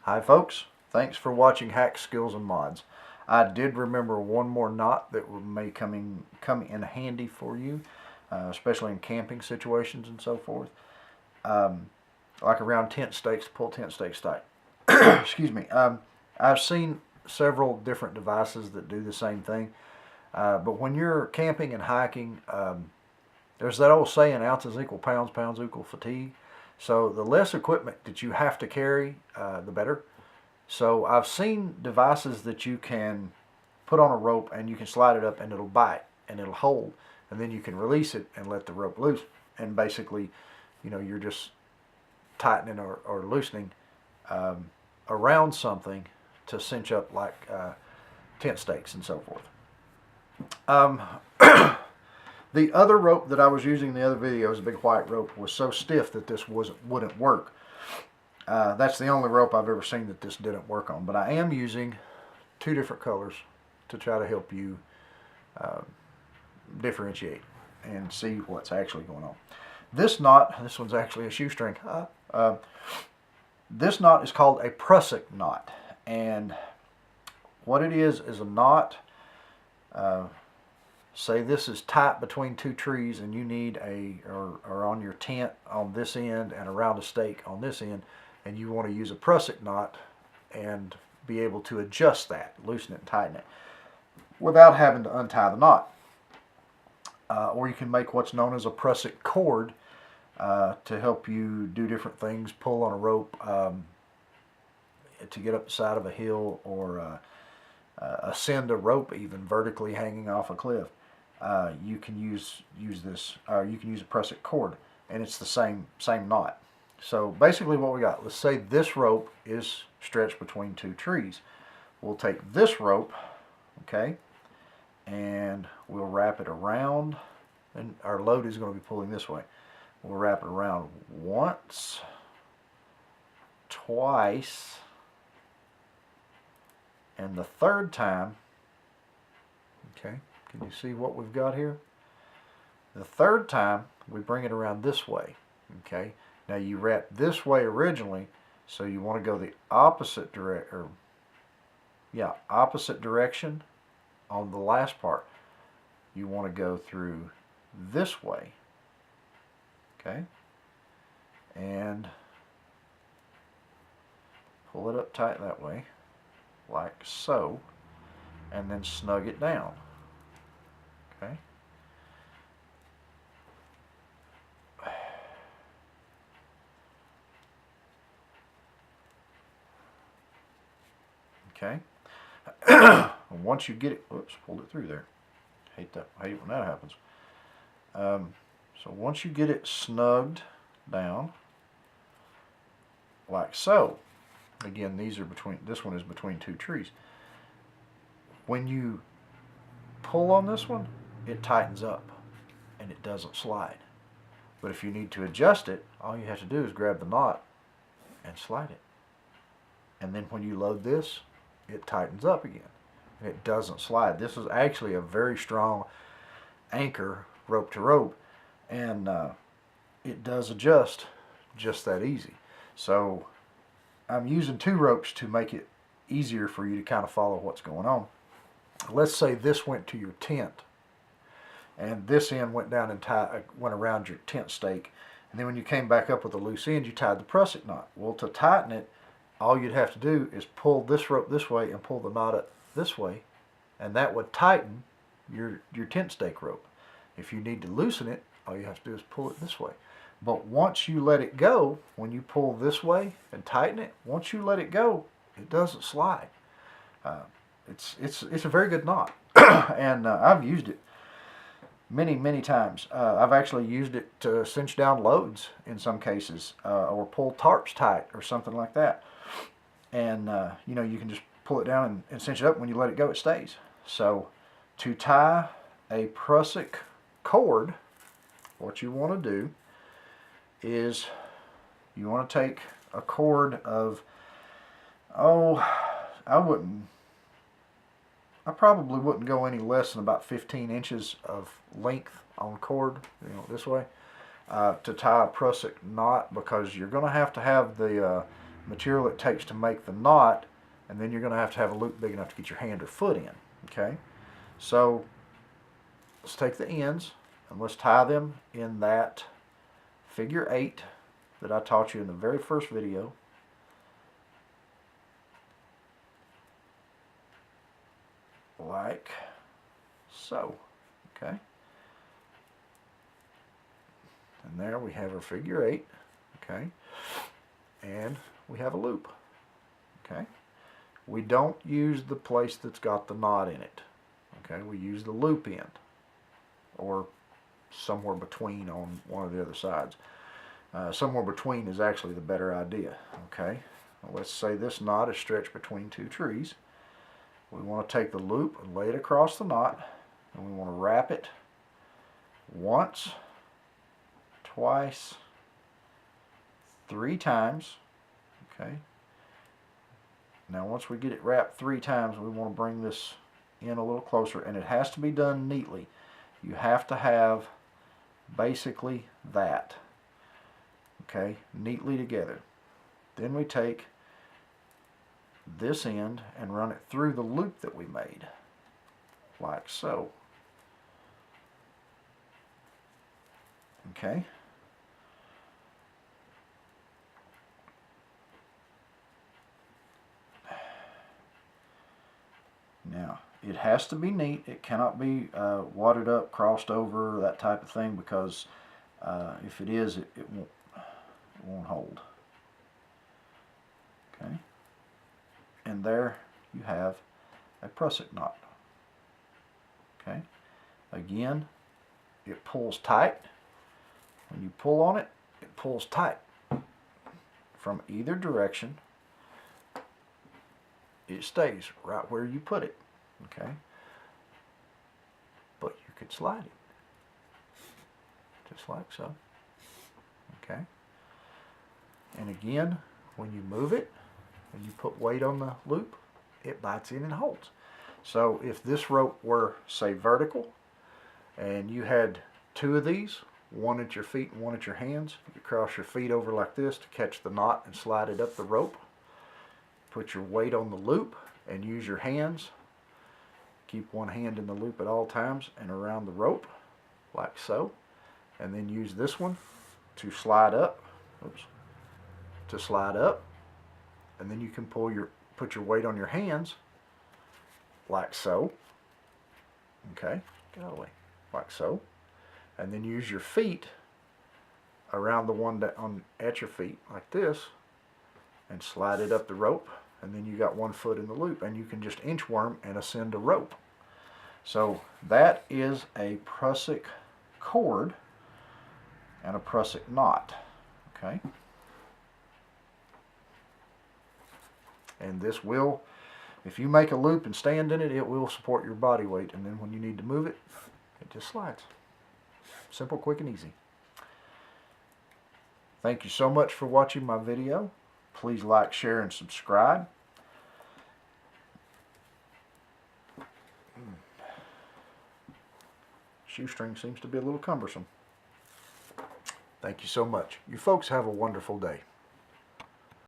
Hi folks, thanks for watching Hack Skills and Mods. I did remember one more knot that may come in handy for you, especially in camping situations and so forth. Like around tent stakes to pull tent stakes tight. Excuse me. I've seen several different devices that do the same thing, but when you're camping and hiking, there's that old saying, ounces equal pounds, pounds equal fatigue. So the less equipment that you have to carry, the better. So I've seen devices that you can put on a rope and you can slide it up and it'll bite and it'll hold. And then you can release it and let the rope loose. And basically, you're just tightening or loosening around something to cinch up like tent stakes and so forth. The other rope that I was using in the other videos, a big white rope, was so stiff that this wouldn't work. That's the only rope I've ever seen that this didn't work on. But I am using two different colors to try to help you differentiate and see what's actually going on. This knot, this one's actually a shoestring. This knot is called a Prusic knot. And what it is a knot. Say this is tight between two trees and you need or on your tent on this end and around a stake on this end, and you want to use a Prusic knot and be able to adjust that, loosen it and tighten it without having to untie the knot. Or you can make what's known as a Prusic cord to help you do different things, pull on a rope to get up the side of a hill, or ascend a rope even vertically hanging off a cliff. You can use this, you can use a Prusic cord, and it's the same knot. So basically what we got, let's say this rope is stretched between two trees. We'll take this rope, okay, and we'll wrap it around, and our load is going to be pulling this way. We'll wrap it around once, twice, and the third time, okay, can you see what we've got here? The third time, we bring it around this way, okay? Now you wrap this way originally, so you want to go the opposite opposite direction on the last part. You want to go through this way, okay? And pull it up tight that way, like so, and then snug it down. Okay. Okay. Once you get it, oops, pulled it through there. Hate when that happens. So once you get it snugged down, like so. Again, this one is between two trees. When you pull on this one, it tightens up and it doesn't slide. But if you need to adjust it, all you have to do is grab the knot and slide it. And then when you load this, it tightens up again. And it doesn't slide. This is actually a very strong anchor, rope to rope, and it does adjust just that easy. So I'm using two ropes to make it easier for you to kind of follow what's going on. Let's say this went to your tent, and this end went down and went around your tent stake, and then when you came back up with a loose end, you tied the Prusic knot. Well, to tighten it, all you'd have to do is pull this rope this way and pull the knot up this way, and that would tighten your tent stake rope. If you need to loosen it, all you have to do is pull it this way. But once you let it go, when you pull this way and tighten it, once you let it go, it doesn't slide. It's a very good knot, and I've used it many times. I've actually used it to cinch down loads in some cases, or pull tarps tight or something like that. And you can just pull it down and cinch it up. When you let it go, it stays. So to tie a Prusic cord, what you want to do is you want to take a cord of, I probably wouldn't go any less than about 15 inches of length on cord, this way, to tie a Prusic knot, because you're going to have the material it takes to make the knot, and then you're going to have a loop big enough to get your hand or foot in. Okay, so let's take the ends and let's tie them in that figure 8 that I taught you in the very first video. Like so. Okay, and there we have our figure 8. Okay, and we have a loop. Okay, we don't use the place that's got the knot in it. Okay, we use the loop end, or somewhere between on one of the other sides. Somewhere between is actually the better idea. Okay, well, let's say this knot is stretched between two trees. We want to take the loop and lay it across the knot, and we want to wrap it once, twice, 3 times. Okay, now once we get it wrapped 3 times, we want to bring this in a little closer, and it has to be done neatly. You have to have basically that, okay, neatly together. Then we take this end and run it through the loop that we made, like so. Okay, now it has to be neat. It cannot be wadded up, crossed over, that type of thing, because if it is, it won't hold. Okay, and there you have a Prusic knot. Okay, again, it pulls tight. When you pull on it, it pulls tight from either direction. It stays right where you put it. Okay, but you could slide it just like so. Okay, and again, when you move it, when you put weight on the loop, it bites in and holds. So if this rope were, say, vertical, and you had 2 of these, one at your feet and one at your hands, you could cross your feet over like this to catch the knot and slide it up the rope. Put your weight on the loop and use your hands. Keep one hand in the loop at all times and around the rope, like so. And then use this one to slide up. Oops. To slide up. And then you can put your weight on your hands, like so. Okay, get out of the way, like so. And then use your feet around the one at your feet, like this, and slide it up the rope. And then you got 1 foot in the loop, and you can just inchworm and ascend a rope. So that is a Prusic cord and a Prusic knot. Okay, and this will, if you make a loop and stand in it, it will support your body weight, and then when you need to move it, it just slides. Simple, quick, and easy. Thank you so much for watching my video. Please like, share, and subscribe. Shoestring seems to be a little cumbersome. Thank you so much. You folks have a wonderful day.